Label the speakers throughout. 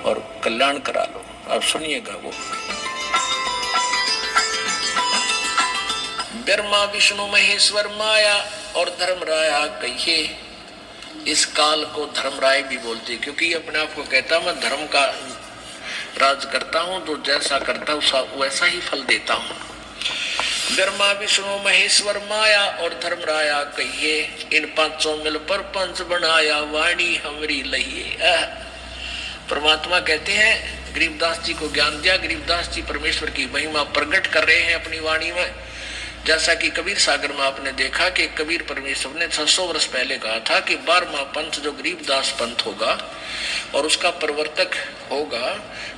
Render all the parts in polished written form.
Speaker 1: और कल्याण करा लो। अब सुनिएगा वो। ब्रह्मा विष्णु महेश्वर माया और धर्मराया कहिए। इस काल को धर्मराय भी बोलते क्योंकि अपने आप को कहता मैं धर्म का राज करता हूं, तो जैसा करता हूं वैसा ही फल देता हूं। ब्रह्मा विष्णु महेश्वर माया और धर्मराया कहिए। इन पांचों मिल पर पंच बनाया वाणी हमरी लहिए। परमात्मा कहते हैं गरीबदास जी को ज्ञान दिया। गरीबदास जी परमेश्वर की महिमा प्रकट कर रहे हैं अपनी वाणी में। जैसा कि कबीर सागर में आपने देखा कि कबीर परमेश्वर ने 600 वर्ष पहले कहा था कि 12वां पंथ जो गरीबदास पंथ होगा और उसका प्रवर्तक होगा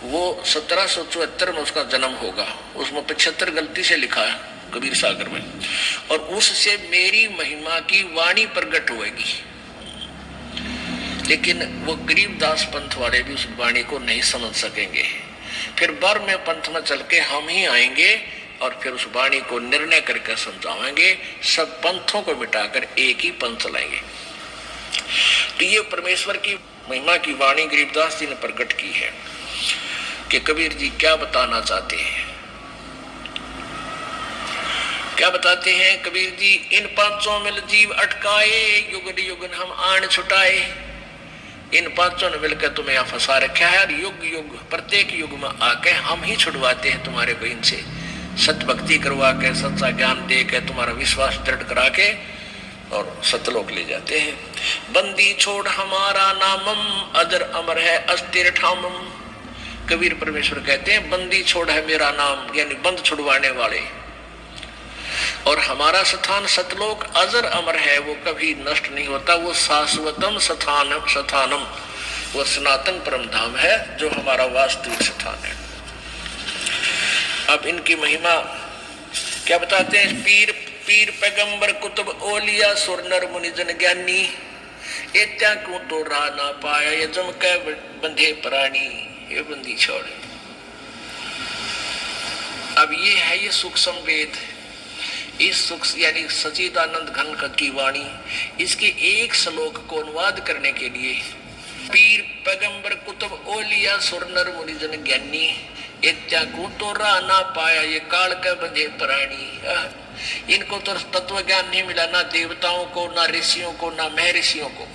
Speaker 1: वो 1774 में उसका जन्म होगा। उसमें 75 गलती से लिखा है कबीर सागर में। और उससे मेरी महिमा की वाणी प्रकट होगी। लेकिन वो गरीबदास पंथ वाले भी उस वाणी को नहीं समझ सकेंगे। फिर 12वें पंथ में चल के हम ही आएंगे और फिर उस वाणी को निर्णय करके समझाएंगे। सब पंथों को मिटाकर एक ही पंथ लाएंगे। तो ये परमेश्वर की महिमा की वाणी गरीबदास जी ने प्रकट की है कि कबीर जी क्या बताना चाहते हैं। क्या बताते हैं कबीर जी? इन पांचों मिल जीव अटकाए, युग युग हम आन छुटाए। इन पांचों ने मिलकर तुम्हें यहाँ फंसा रखा है और युग युग प्रत्येक युग में आके हम ही छुड़वाते हैं तुम्हारे को इनसे। सत भक्ति करवा के, सच्चा ज्ञान दे के, तुम्हारा विश्वास दृढ़ करा के और सतलोक ले जाते हैं। बंदी छोड़ हमारा नामम, अजर अमर है अस्थिर ठामम। कबीर परमेश्वर कहते हैं बंदी छोड़ है मेरा नाम, यानी बंद छुड़वाने वाले। और हमारा स्थान सतलोक अजर अमर है, वो कभी नष्ट नहीं होता। वो शाश्वतम स्थानम, वो सनातन परम धाम है जो हमारा वास्तविक स्थान है। अब इनकी महिमा क्या बताते हैं? पीर पैगंबर कुतुब ओलिया सुर नर मुनिजन ज्ञानी। एत्या को तो रा ना पाया ये जम के बंधे प्राणी। ये बंदी छोड़। अब ये है ये सूक्ष्म वेद। इस सुख यानी सचिदानंद घन की वाणी, इसके एक श्लोक को अनुवाद करने के लिए पीर पैगंबर कुतुब ओलिया सुर नर मुनिजन ज्ञानी। इत्या को तो रा ना पाया ये काल के बंधे प्राणी। इनको तो तत्व ज्ञान नहीं मिला, ना देवताओं को, ना ऋषियों को, ना महर्षियों को।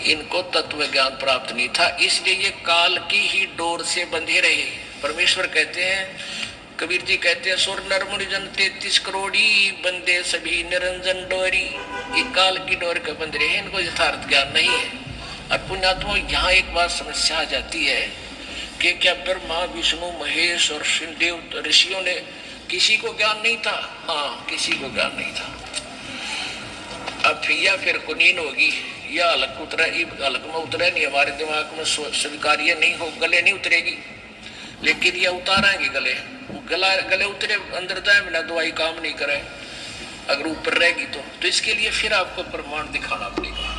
Speaker 1: इनको तत्व ज्ञान प्राप्त नहीं था, इसलिए ये काल की ही डोर से बंधे रहे। परमेश्वर कहते हैं, कबीर जी कहते हैं सुर नर मुनिजन 33 करोड़ी बंदे सभी निरंजन डोरी। ये काल की डोर के बंद रहे, इनको यथार्थ ज्ञान नहीं है। और पुण्यात्मा यहाँ एक बात समस्या आ जाती है कि क्या ब्रह्मा विष्णु महेश और देव ऋषियों ने किसी को ज्ञान नहीं था? हाँ, किसी को ज्ञान नहीं था। अब या फिर कुनीन होगी या अलग उतरा, अलग में उतरे नहीं, हमारे दिमाग में स्वीकार्य नहीं हो, गले नहीं उतरेगी। लेकिन यह उतारेंगे गले उतरे अंदर जाए बिना दवाई काम नहीं करे अगर ऊपर रहेगी तो इसके लिए फिर आपको प्रमाण दिखाना पड़ेगा।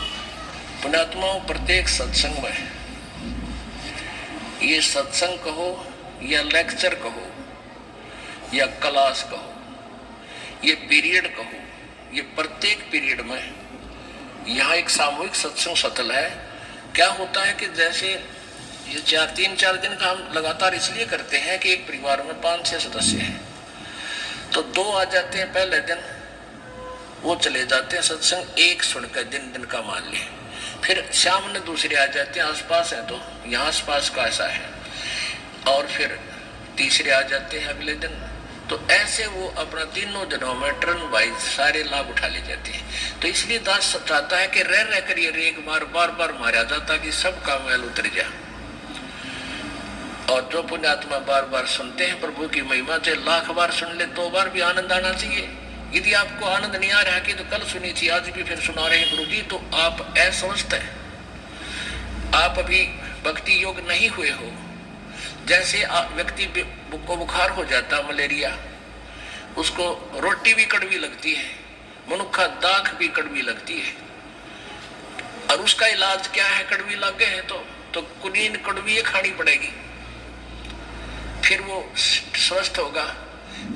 Speaker 1: पुण्यात्माओं, प्रत्येक सत्संग में, ये सत्संग कहो या लेक्चर कहो या क्लास कहो, ये पीरियड कहो, ये प्रत्येक पीरियड में यहाँ एक सामूहिक सत्संग सतल है। क्या होता है कि जैसे ये 3-4 दिन का हम लगातार इसलिए करते हैं कि एक परिवार में 5-6 सदस्य हैं, तो 2 आ जाते हैं पहले दिन, वो चले जाते हैं सत्संग एक सुनकर दिन का मान लें। फिर शाम में दूसरे आ जाते हैं, आसपास है तो यहाँ आसपास का ऐसा है, और फिर तीसरे आ जाते हैं अगले दिन। तो ऐसे वो अपना तीनों दिनों में टर्न वाइज सारे लाभ उठा ले जाते हैं। तो इसलिए दास चाहता है कि रह कर ये रेग बार बार मारा जाता कि सबका मैल उतर जाए। और जो पुण्यात्मा बार बार सुनते हैं प्रभु की महिमा, चाहे 1,00,000 बार सुन ले 2 बार भी आनंद आना चाहिए। यदि आपको आनंद नहीं आ रहा कि तो कल सुनी थी आज भी फिर सुना रहे गुरु जी, तो आप असमस्त हैं, आप अभी भक्ति योग नहीं हुए हो। जैसे व्यक्ति को बुखार हो जाता, मलेरिया, उसको रोटी भी कड़वी लगती है, मनुखा दाख भी कड़वी लगती है, और उसका इलाज क्या है? कड़वी लग गए हैं तो कुनीन कड़वी खानी पड़ेगी, फिर वो स्वस्थ होगा,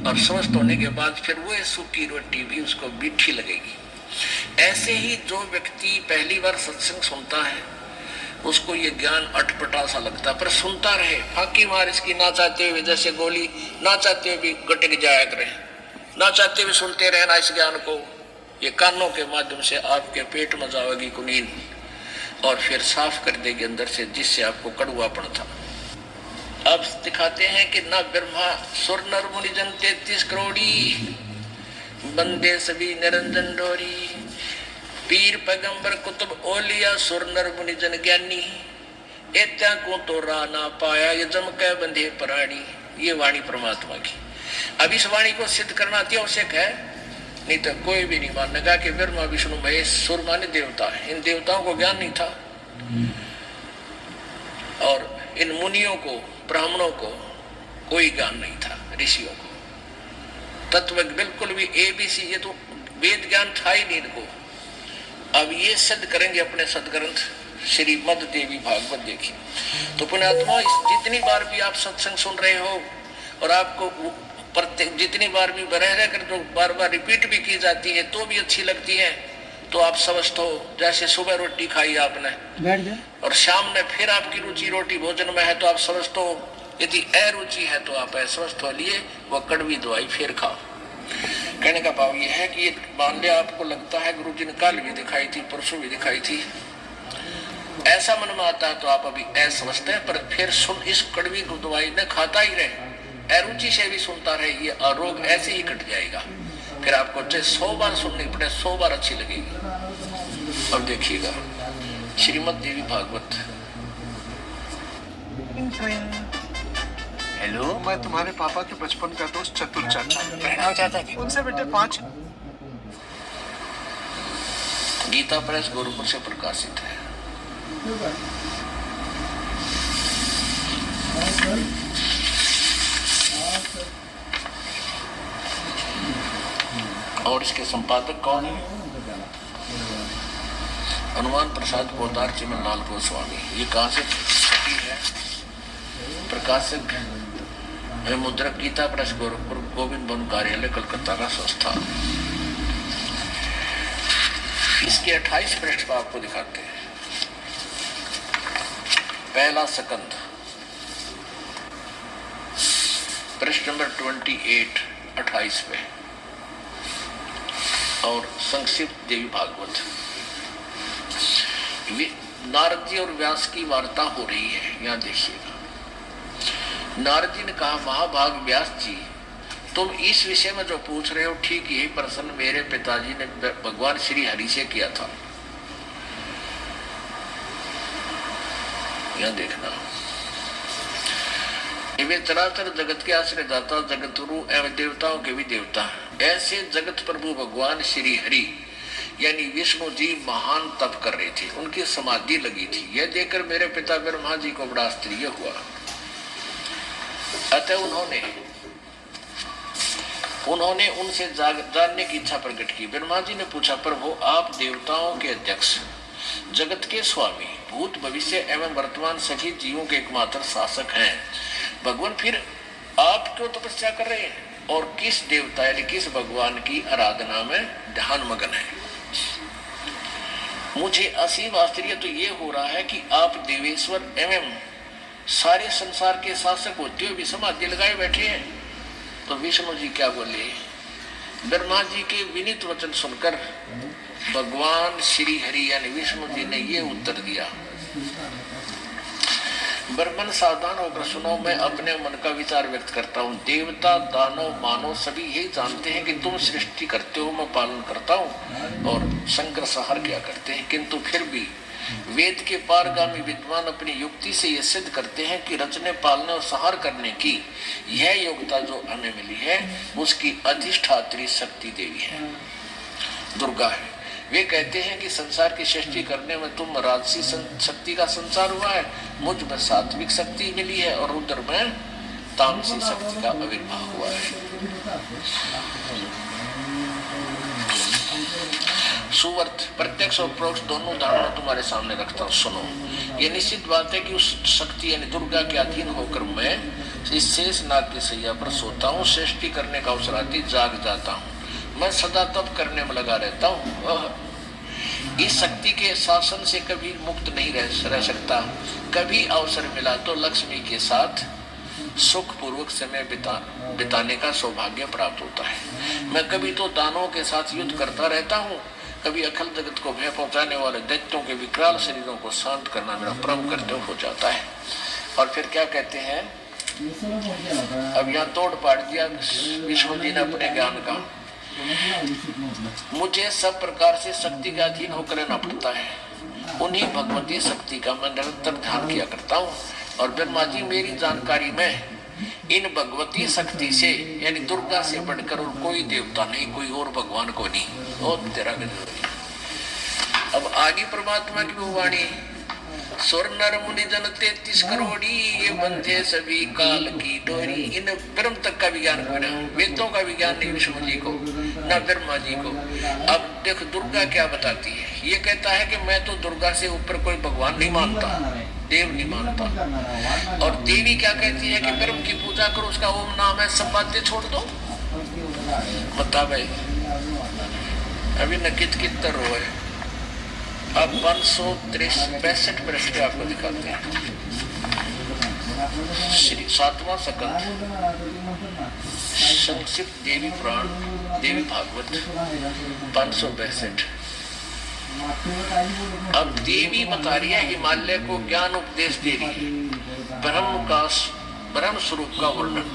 Speaker 1: और स्वस्थ होने के बाद फिर वो सूखी रोटी भी उसको मीठी लगेगी। ऐसे ही जो व्यक्ति पहली बार सत्संग सुनता है उसको ये ज्ञान अटपटा सा लगता, पर सुनता रहे, फांकी मार इसकी, ना चाहते हुए जैसे गोली, ना चाहते हुए भी गटक जाया करे, ना चाहते हुए सुनते रहना इस ज्ञान को। ये कानों के माध्यम से आपके पेट में जाएगी कुनीन और फिर साफ कर देगी अंदर से, जिससे आपको कड़वापन था। अब दिखाते हैं कि ना ब्रह्मा सुर नर मुनि जन 33 करोड़ी बंदे सभी निरंजन डोरी, पीर पैगंबर कुतुब ओलिया सुर नर मुनि जन ज्ञानी, एत्या को तो रा ना पाया ये जम के बंधे प्राणी। ये वाणी परमात्मा की। अब इस वाणी को सिद्ध करना अति आवश्यक है, नहीं तो कोई भी नहीं मानेगा कि ब्रह्मा विष्णु महेश सुर माने देवता है। इन देवताओं को ज्ञान नहीं था और इन मुनियों को, ब्राह्मणों को कोई ज्ञान नहीं था, ऋषियों को तत्व बिल्कुल भी ABC, ये तो वेद ज्ञान था ही नहीं इनको। अब ये सिद्ध करेंगे अपने सदग्रंथ श्रीमद् देवी भागवत। देखिए तो पुण्यात्मा, जितनी बार भी आप सत्संग सुन रहे हो और आपको प्रत्येक जितनी बार भी रह रहकर जो बार बार रिपीट भी की जाती है तो भी अच्छी लगती है, तो आप समझते हो जैसे सुबह रोटी खाई आपने और शाम में फिर आपकी रुचि रोटी भोजन में है, तो आप समझते हो यदि अरुचि है तो आप समझते हो लिए वो कड़वी दवाई फिर खाओ। कहने का भाव यह है कि ये मान लिया आपको लगता है गुरु जी ने कल भी दिखाई थी, परसों भी दिखाई थी, ऐसा मन में आता है तो आप अभी ऐसा समझते हैं, पर फिर सुन इस कड़वी दवाई ने खाता ही रहे, अरुचि से भी सुनता रहे, ये रोग ऐसे ही कट जाएगा। फिर आपको चाहे 100 बार सुननी पड़े, 100 बार अच्छी लगेगी। अब देखिएगा श्रीमद् देवी भागवत।
Speaker 2: हेलो, मैं तुम्हारे पापा के बचपन का दोस्त चतुर चाचा। उनसे बेटे 5।
Speaker 1: गीता प्रेस गोरखपुर से प्रकाशित है। और इसके संपादक कौन है? हनुमान प्रसाद पोदार चिमन लाल गोस्वामी। ये कहाँ से छपी है? प्रकाशक है मुद्रक गीता प्रेस गोरखपुर, गोविंद वन कार्यालय कलकत्ता का संस्था। इसके 28 पृष्ठ पर आपको दिखाते हैं। पहला सकंद, पृष्ठ नंबर 28, 28 पे, और संक्षिप्त देवी भागवत। नारद जी और व्यास की वार्ता हो रही है, यहाँ देखिएगा। नारद जी ने कहा, महाभाग व्यास जी, तुम इस विषय में जो पूछ रहे हो ठीक यही प्रश्न मेरे पिताजी ने भगवान श्री हरि से किया था। यहाँ देखना, वे चराचर जगत के आश्रय दाता, जगत गुरु एवं देवताओं के भी देवता। ऐसे जगत प्रभु भगवान श्री हरि यानी विष्णु जी महान तप कर रहे थे, उनकी समाधि लगी थी। यह देखकर मेरे पिता ब्रह्मा जी को बड़ा आश्चर्य हुआ। अतः उन्होंने उनसे जानने की इच्छा प्रकट की। ब्रह्मा जी ने पूछा, प्रभु आप देवताओं के अध्यक्ष, जगत के स्वामी, भूत भविष्य एवं वर्तमान सभी जीवों के एकमात्र शासक हैं, भगवान फिर आप क्यों तपस्या कर रहे हैं और किस देवता यानी किस भगवान की आराधना में ध्यान मगन है? मुझे असीम आश्चर्य तो ये हो रहा है कि आप देवेश्वर एवं सारे संसार के शासक होते हुए भी समाधि लगाए बैठे हैं। तो विष्णु जी क्या बोले? ब्रह्मा जी के विनीत वचन सुनकर भगवान श्री हरि यानी विष्णु जी ने ये उत्तर दिया, ब्रह्मन सावधान होकर सुनो, मैं अपने मन का विचार व्यक्त करता हूँ। देवता, दानव, मानव सभी यही जानते हैं कि तुम सृष्टि करते हो, मैं पालन करता हूँ और संग्रह संहार किया करते हैं, किंतु फिर भी वेद के पारगामी विद्वान अपनी युक्ति से यह सिद्ध करते हैं कि रचने, पालने और संहार करने की यह योग्यता जो हमें मिली है उसकी अधिष्ठात्री शक्ति देवी है, दुर्गा है। वे कहते हैं कि संसार की सृष्टि करने में तुम राजसी शक्ति का संचार हुआ है, मुझ में सात्विक शक्ति मिली है और रुद्र में तामसी शक्ति का आविर्भाव हुआ है। सुवर्त प्रत्यक्ष और परोक्ष दोनों उदाहरण तुम्हारे सामने रखता हूँ, सुनो। ये निश्चित बात है कि उस शक्ति यानी दुर्गा के अधीन होकर मैं इस शेष नाग की सैया पर सोता हूँ, सृष्टि करने का अवसर आती जाग जाता हूँ, मैं सदा तप करने में लगा रहता हूँ। इस शक्ति के शासन से कभी मुक्त नहीं रह सकता। कभी अवसर मिला तो लक्ष्मी के साथ सुखपूर्वक समय बिताने का सौभाग्य प्राप्त होता है। मैं कभी तो दानवों के साथ युद्ध करता रहता हूँ, कभी अखिल जगत को भय पहुंचाने वाले दैत्यों के विकराल शरीरों को शांत करना मेरा परम कर्तव्य हो जाता है। और फिर क्या कहते हैं, अब यहाँ तोड़ पाड़ दिया विष्णु जी ने अपने ज्ञान का। मुझे सब प्रकार से शक्ति के अधीन होकर रहना पड़ता है, उन्हीं भगवती शक्ति का मैं निरंतर ध्यान किया करता हूँ। और ब्रह्मा जी मेरी जानकारी में इन भगवती शक्ति से यानी दुर्गा से बढ़कर और कोई देवता नहीं, कोई और भगवान को नहीं, बहुत तेरा गजब। अब आगे परमात्मा की वो वाणी, स्वर नर मुनि जन 33 करोड़ी ये बंधे सभी काल की डोरी। इन ब्रह्म तक का विज्ञान को ना, वेदों का विज्ञान नहीं विष्णु जी को ना ब्रह्मा जी को। अब देख दुर्गा क्या बताती है, ये कहता है कि मैं तो दुर्गा से ऊपर कोई भगवान नहीं मानता, देव नहीं मानता। और देवी क्या कहती है कि ब्रह्म की पूजा करो, उसका ओम नाम है, सब बातें छोड़ दो। बता भाई अभी नकित कितर रो है। अब 563 पृष्ठ पे आपको दिखाते हैं श्री 7वां सकंद संक्षिप्त देवी पुराण देवी भागवत 562। अब देवी बता रही है, हिमालय को ज्ञान उपदेश दे रही है, ब्रह्म स्वरूप का वर्णन।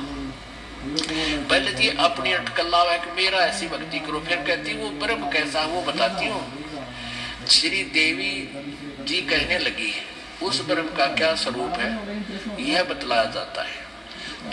Speaker 1: पहले थी अपनी अटकलाव है कि मेरा ऐसी भक्ति करो, फिर कहती वो ब्रह्म कैसा वो बताती हूँ। श्री देवी जी कहने लगी उस ब्रह्म का क्या स्वरूप है यह बतलाया जाता है।